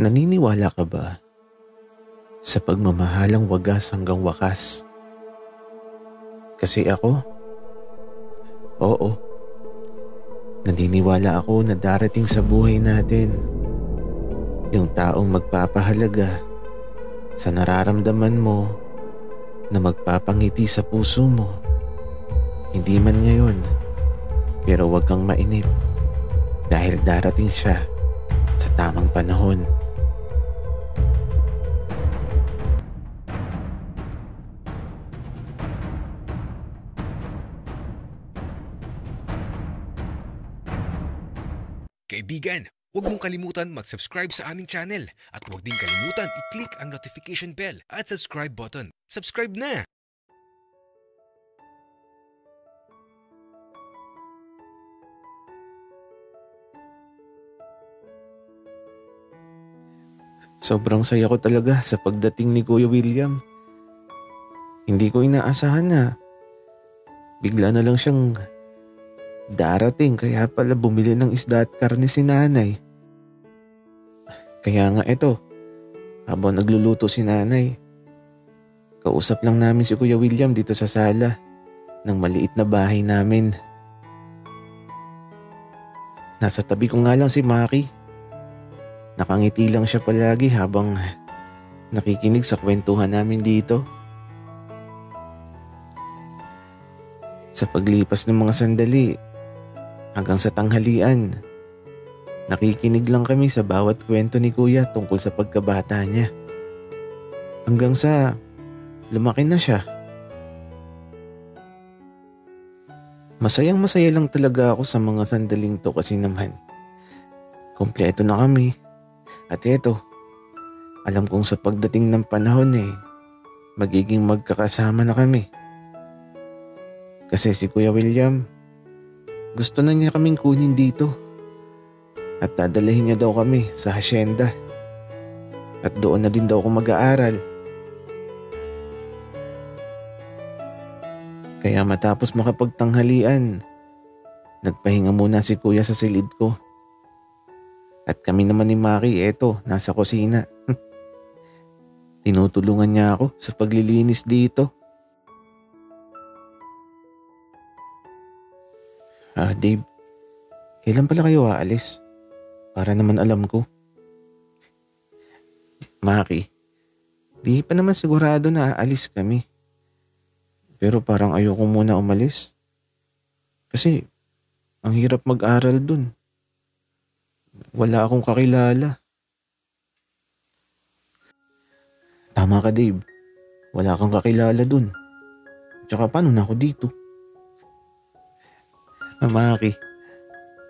Naniniwala ka ba sa pagmamahalang wagas hanggang wakas? Kasi ako, oo, naniniwala ako na darating sa buhay natin yung taong magpapahalaga sa nararamdaman mo, na magpapangiti sa puso mo. Hindi man ngayon, pero huwag kang mainip dahil darating siya sa tamang panahon. Kaibigan, huwag mong kalimutan mag-subscribe sa aming channel at huwag din kalimutan i-click ang notification bell at subscribe button. Subscribe na! Sobrang saya ko talaga sa pagdating ni Kuya William. Hindi ko inaasahan na bigla na lang siyang darating, kaya pala bumili ng isda at karne si nanay. Kaya nga ito, habang nagluluto si nanay, kausap lang namin si Kuya William dito sa sala ng maliit na bahay namin. Nasa tabi ko nga lang si Maki. Nakangiti lang siya palagi habang nakikinig sa kwentuhan namin dito. Sa paglipas ng mga sandali, hanggang sa tanghalian, nakikinig lang kami sa bawat kwento ni Kuya tungkol sa pagkabata niya. Hanggang sa lumaki na siya. Masayang masaya lang talaga ako sa mga sandaling to kasi naman kompleto na kami. At eto, alam kong sa pagdating ng panahon magiging magkakasama na kami. Kasi si Kuya William, gusto na niya kaming kunin dito. At dadalahin niya daw kami sa hasyenda. At doon na din daw ako mag-aaral. Kaya matapos makapagtanghalian, nagpahinga muna si Kuya sa silid ko. At kami naman ni Maki, eto, nasa kusina. Tinutulungan niya ako sa paglilinis dito. Dave, kailan pala kayo aalis? Para naman alam ko. Maki, di pa naman sigurado na aalis kami. Pero parang ayoko muna umalis. Kasi ang hirap mag-aral dun. Wala akong kakilala. Tama ka, Dave. Wala kang kakilala dun. Tsaka paano na ako dito? Maki,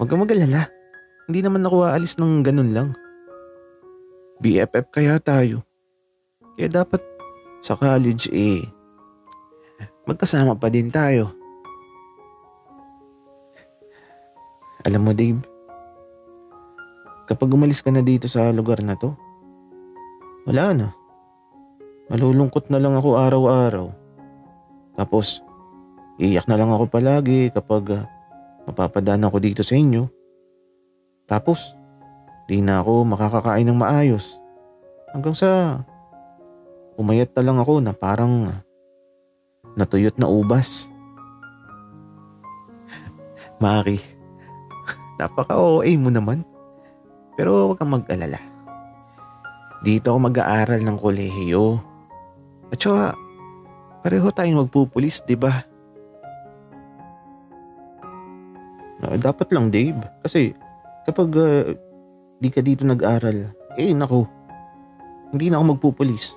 huwag kang mag-alala. Hindi naman ako aalis ng ganun lang. BFF kaya tayo. Kaya dapat sa college magkasama pa din tayo. Alam mo, Dave, kapag umalis ka na dito sa lugar na to, wala na. Malulungkot na lang ako araw-araw. Tapos, iiyak na lang ako palagi kapag mapapadaan ako dito sa inyo. Tapos, di na ako makakakain ng maayos. Hanggang sa umayat na lang ako na parang natuyot na ubas. Maki, napaka-OA mo naman. Pero huwag kang mag-alala. Dito ako mag-aaral ng kolehiyo. At saka, pareho tayong magpupulis, di ba? Dapat lang, Dave. Kasi kapag di ka dito nag-aral, naku, hindi na ako magpupulis.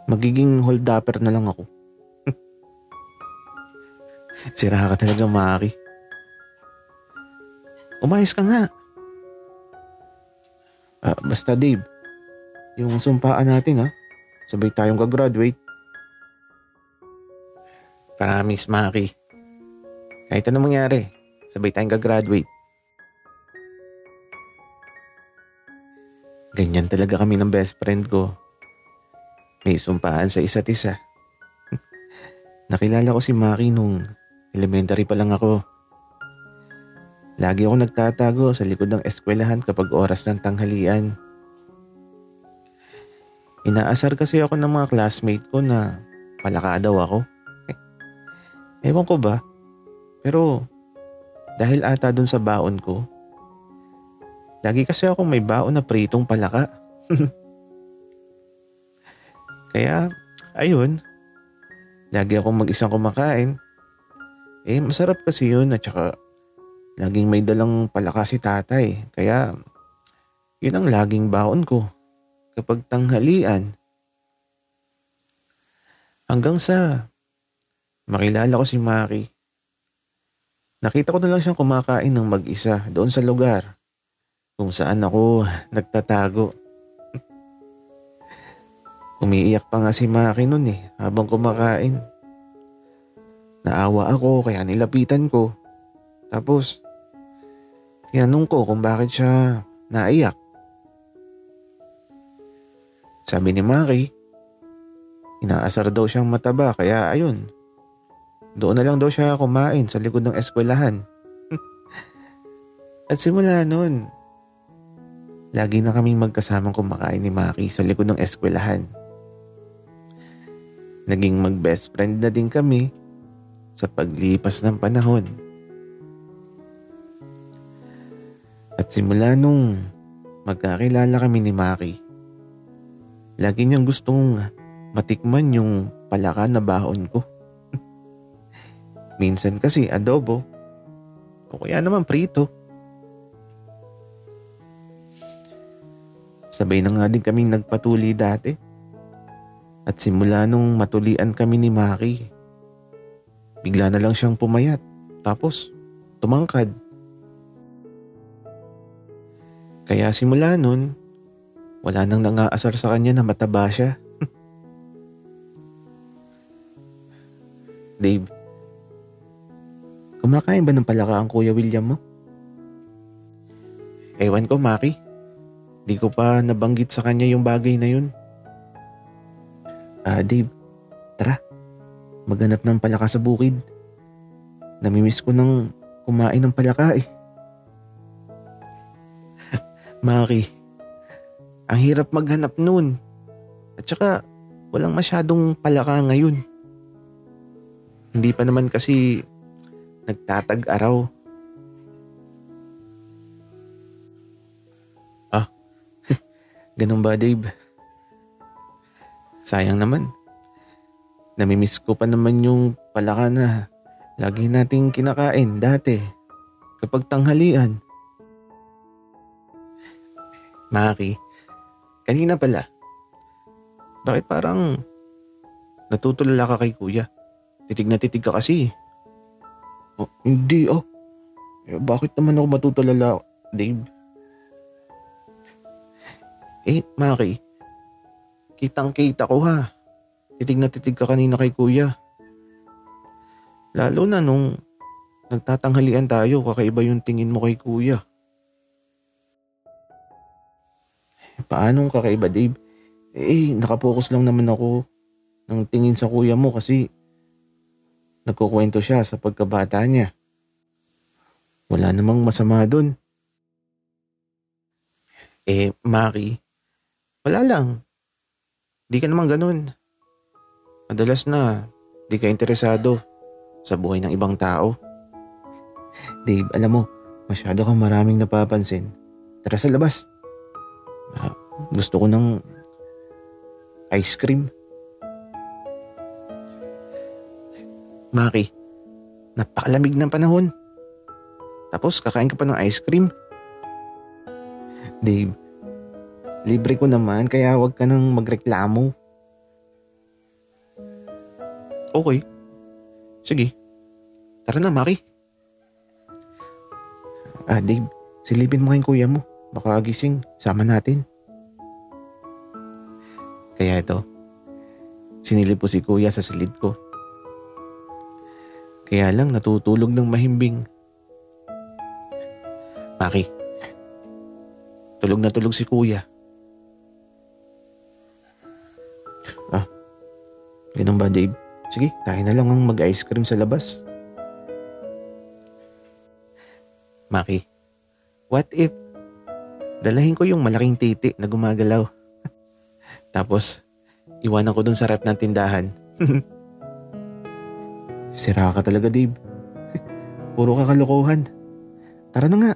Magiging hold-upper na lang ako. Sira ka talaga, Maki. Umayos ka nga. Basta, Dave, yung sumpaan natin sabay tayong gagraduate. Promise, Maki. Kahit anong mangyari, sabay tayong gagraduate. Ganyan talaga kami ng best friend ko. May sumpaan sa isa't isa. Nakilala ko si Maki nung elementary pa lang ako. Lagi ako nagtatago sa likod ng eskwelahan kapag oras ng tanghalian. Inaasar kasi ako ng mga classmate ko na palaka daw ako. Ewan ko ba, pero dahil ata dun sa baon ko, lagi kasi ako may baon na pritong palaka. Kaya, ayun, lagi akong mag-isang kumakain. Masarap kasi yun at saka laging may dalang palaka si tatay. Kaya, yun ang laging baon ko kapag tanghalian. Hanggang sa makilala ko si Maki. Nakita ko na lang siyang kumakain ng mag-isa doon sa lugar kung saan ako nagtatago. Umiiyak pa nga si Maki noon habang kumakain. Naawa ako kaya nilapitan ko. Tapos, tinanong ko kung bakit siya naiyak. Sabi ni Maki, inaasar daw siyang mataba kaya ayun. Doon na lang daw siya kumain sa likod ng eskwelahan. At simula noon, lagi na kaming magkasamang kumakain ni Maki sa likod ng eskwelahan. Naging mag-best friend na din kami sa paglipas ng panahon. At simula nung magkakilala kami ni Maki, lagi niyang gustong matikman yung palaka na baon ko. Minsan kasi adobo, o kaya naman prito. Sabay na nga din kaming nagpatuli dati. At simula nung matulian kami ni Maki, bigla na lang siyang pumayat. Tapos, tumangkad. Kaya simula nun, wala nang nangaasar sa kanya na mataba siya. Dave, kumakain ba ng palaka ang Kuya William mo? Ewan ko, Maki. Di ko pa nabanggit sa kanya yung bagay na yun. Dave, tara. Maghanap ng palaka sa bukid. Namimiss ko nang kumain ng palaka Maki, ang hirap maghanap nun. At saka, walang masyadong palaka ngayon. Hindi pa naman kasi nagtatag-araw. Ganun ba, Dave? Sayang naman. Namimiss ko pa naman yung palaka na lagi nating kinakain dati kapag tanghalian. Maki, kanina pala. Bakit parang natutulala ka kay kuya? Titig na titig ka kasi. Hindi bakit naman ako matutulala, Dave? Maki, kitang-kita ko ha. Titig na titig ka kanina kay kuya. Lalo na nung nagtatanghalian tayo, kakaiba yung tingin mo kay kuya. Paanong kakaiba, Dave? Nakapokus lang naman ako ng tingin sa kuya mo kasi nagkukwento siya sa pagkabata niya. Wala namang masama dun. Maki, wala lang. Di ka naman ganun. Madalas na di ka interesado sa buhay ng ibang tao. Dave, alam mo, masyado kang maraming napapansin. Tara sa labas. Gusto ko ng ice cream. Maki, napakalamig ng panahon. Tapos kakain ka pa ng ice cream. Dave, libre ko naman kaya wag ka nang magreklamo. Okay. Sige. Tara na, Maki. Dave, silipin mo kayong kuya mo. Baka gising, sama natin. Kaya ito, sinilip ko si kuya sa silid ko. Kaya lang natutulog ng mahimbing. Maki, tulog na tulog si kuya. Ganun ba, Dave? Sige, tayo na lang ang mag-ice cream sa labas. Maki, what if dalahin ko yung malaking titi na gumagalaw? Tapos, iwanan ko dun sa rep ng tindahan. Sira ka talaga, Dave. Puro ka kalokohan. Tara na nga.